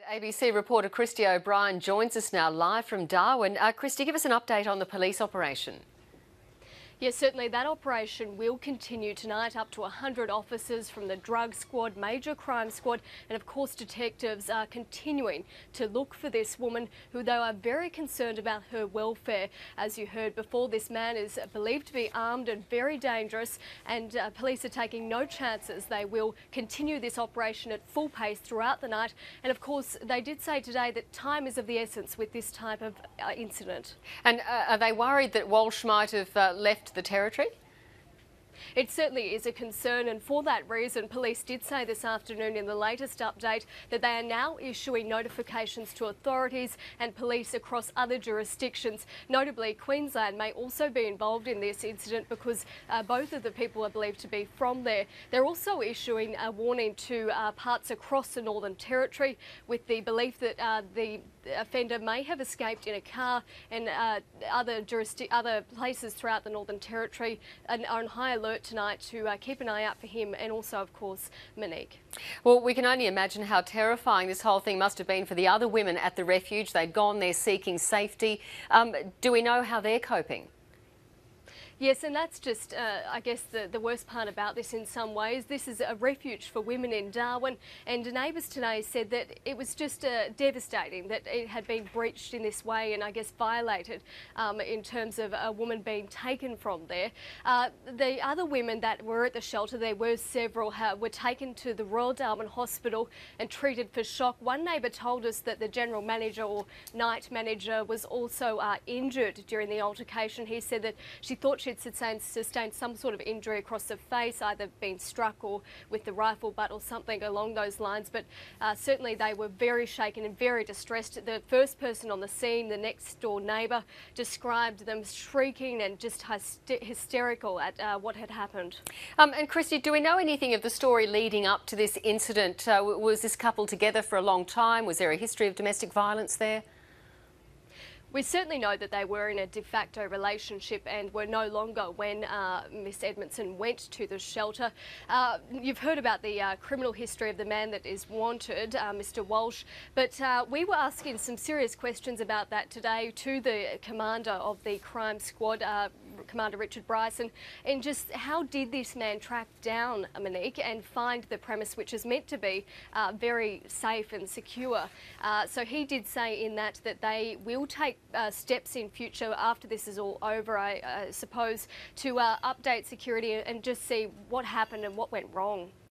ABC reporter Christy O'Brien joins us now live from Darwin. Christy, give us an update on the police operation. Yes, certainly that operation will continue tonight. Up to 100 officers from the drug squad, major crime squad, and of course detectives are continuing to look for this woman who they are very concerned about her welfare. As you heard before, this man is believed to be armed and very dangerous, and police are taking no chances. They will continue this operation at full pace throughout the night. And of course, they did say today that time is of the essence with this type of incident. And are they worried that Walsh might have left the territory? It certainly is a concern, and for that reason, police did say this afternoon in the latest update that they are now issuing notifications to authorities and police across other jurisdictions. Notably, Queensland may also be involved in this incident because both of the people are believed to be from there. They're also issuing a warning to parts across the Northern Territory with the belief that the offender may have escaped in a car, and other places throughout the Northern Territory are on high alert tonight to keep an eye out for him, and also of course Monique. Well, we can only imagine how terrifying this whole thing must have been for the other women at the refuge. They'd gone there seeking safety. Do we know how they're coping? Yes, and that's just, I guess, the worst part about this in some ways. This is a refuge for women in Darwin, and neighbours today said that it was just devastating that it had been breached in this way and, I guess, violated in terms of a woman being taken from there. The other women that were at the shelter, there were several, were taken to the Royal Darwin Hospital and treated for shock. One neighbour told us that the general manager or night manager was also injured during the altercation. He said that she thought she'd sustained some sort of injury across the face, either been struck or with the rifle butt or something along those lines. But certainly they were very shaken and very distressed. The first person on the scene, the next door neighbour, described them shrieking and just hysterical at what had happened. And Christy, do we know anything of the story leading up to this incident? Was this couple together for a long time? Was there a history of domestic violence there? We certainly know that they were in a de facto relationship and were no longer when Miss Edmunson went to the shelter. You've heard about the criminal history of the man that is wanted, Mr. Walsh, but we were asking some serious questions about that today to the commander of the crime squad, Commander Richard Bryson, and just how did this man track down Monique and find the premise, which is meant to be very safe and secure. So he did say in that they will take steps in future after this is all over, I suppose, to update security and just see what happened and what went wrong.